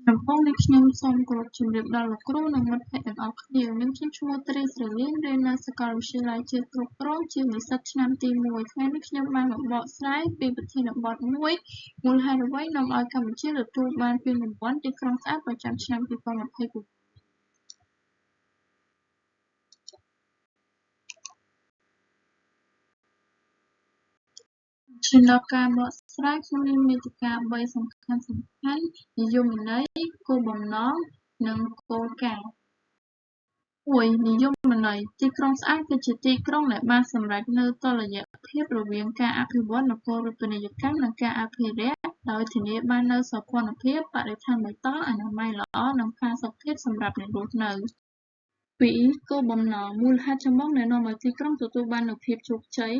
ដំបូងនេះខ្ញុំសូមគោរពជម្រាបដល់លោកគ្រូនិងមិត្តភ័ក្តិទាំងអស់គ្នានាមខ្ញុំឈ្មោះត្រីស្រលៀនរៀននៅសាកលវិទ្យាល័យជាតិគ្រប់គ្រងជានិស្សិតឆ្នាំទី1ថ្ងៃនេះខ្ញុំបានមកបកស្រាយពីប្រធានបទមួយមូលហេតុអ្វីនាំឲ្យកម្ពុជាទទួលបានពានរង្វាន់ទីក្រុងស្អាតប្រចាំឆ្នាំ2026ឈានដល់ការបកស្រាយខ្ញុំមានមាតិកា3សំខាន់ៗនិយមន័យគោលបំណងនិងគោលការណ៍1និយមន័យទីក្រុងស្អាតគឺជាទីក្រុងដែលបានសម្រេចនូវតុល្យភាពរវាងការអភិវឌ្ឍនគរូបនីយកម្មនិងការអភិរក្សដោយធានាបាននូវសោភ័ណភាពបរិស្ថានបៃតងអនាម័យល្អនិងផាសុកភាពសម្រាប់អ្នករស់នៅ2គោលបំណងមូលហេតុចម្បងដែលនាំឲ្យទីក្រុងទទួលបាននូវភាពជោគជ័យ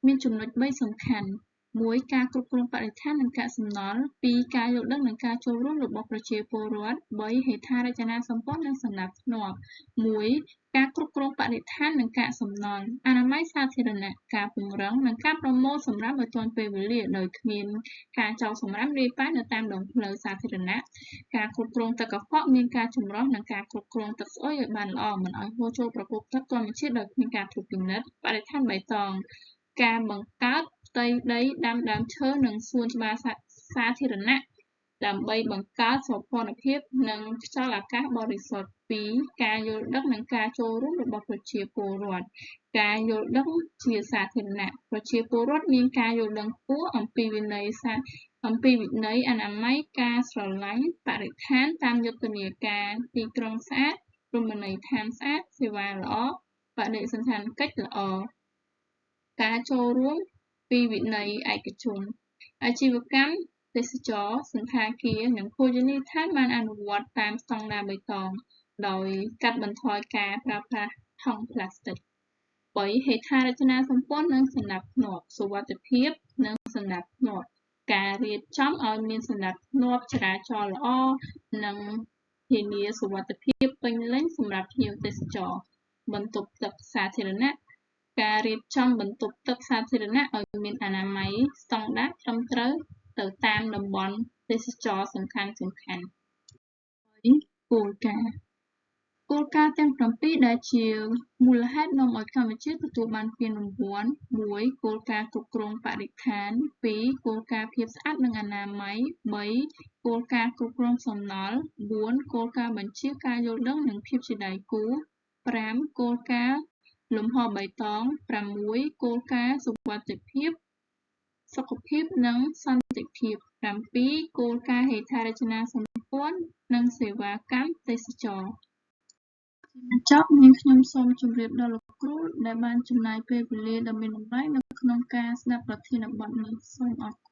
មានចំណុច3សំខាន់1ការគ្រប់គ្រងបរិស្ថាននិងកាកសំណល់2ការយល់ដឹងនិងការចូលរួមរបស់ប្រជាពលរដ្ឋ3ហេដ្ឋារចនាសម្ព័ន្ធនិងសណ្តាប់ធ្នាប់1ការគ្រប់គ្រងបរិស្ថាននិងកាកសំណល់អនាម័យសាធារណៈការពង្រឹងនិងការប្រមូលសំរាមឲ្យទាន់ពេលវេលាដោយគ្មានការចោលសំរាមរាយប៉ាយនៅតាមដងផ្លូវសាធារណៈការគ្រប់គ្រងទឹកកខ្វក់មានការចម្រោះនិងការគ្រប់គ្រងទឹកស្អុយឲ្យបានល្អមិនឲ្យហូរចូលប្រភពទឹកធម្មជាតិដោយគ្មានការត្រួតពិនិត្យបរិស្ថានបៃតងការបង្កើតផ្ទៃដីដាំដើមឈើនិងសួនច្បារសាធារណៈដើម្បីបង្កើតសោភ័ណភាពនិងខ្យល់អាកាសបរិសុទ្ធ2ការយល់ដឹងនិងការចូលរួមរបស់ប្រជាពលរដ្ឋការយល់ដឹងជាសាធារណៈប្រជាពលរដ្ឋមានការយល់ដឹងខ្ពស់អំពីវិន័យអនាម័យការស្រឡាញ់បរិស្ថានតាមយុទ្ធនាការទីក្រុងស្អាតរមណីយដ្ឋានស្អាតសេវាល្អបដិសណ្ឋារកិច្ចល្អការចូលរួមពីវិន័យឯកជនអាជីវកម្មទេសចរណ៍សណ្ឋាគារនិងភោជនីយដ្ឋានបានអនុវត្តតាមស្តង់ដារបៃតងដោយកាត់បន្ថយការប្រើប្រាស់ថង់ប្លាស្ទិក3ហេដ្ឋារចនាសម្ព័ន្ធនិងសណ្តាប់ធ្នាប់សុវត្ថិភាពនិងសណ្តាប់ធ្នាប់ការរៀបចំឲ្យមានសណ្តាប់ធ្នាប់ចរាចរណ៍ល្អនិងធានាសុវត្ថិភាពពេញលេញសម្រាប់ភ្ញៀវទេសចរបន្ទប់ទឹកសាធារណៈការរៀបចំបន្ទប់ទឹកសាធារណៈឲ្យមានអនាម័យស្តង់ដារត្រឹមត្រូវទៅតាមតំបន់ទេសចរណ៍សំខាន់គោលការណ៍ទាំង7ដែលជាមូលហេតុនាំឲ្យកម្ពុជាទទួលបានពានរង្វាន់1គោលការណ៍គ្រប់គ្រងបរិស្ថាន2គោលការណ៍ភាពស្អាតនិងអនាម័យ3គោលការណ៍គ្រប់គ្រងសំណល់4គោលការណ៍បញ្ជាការយល់ដឹងនិងភាពជាដៃគូ5គោលការណ៍លំហបៃតង6គោលការណ៍សុវត្ថិភាពសុខភាពនិងសន្តិភាព7គោលការណ៍ហេដ្ឋារចនាសម្ព័ន្ធនិងសេវាកម្មទេសចរណ៍បញ្ចប់នាងខ្ញុំសូមជម្រាបដល់លោកគ្រូដែលបានចំណាយពេលវេលាដ៏មានតម្លៃនៅក្នុងការស្ដាប់ប្រធានបទនេះសូមអរគុណ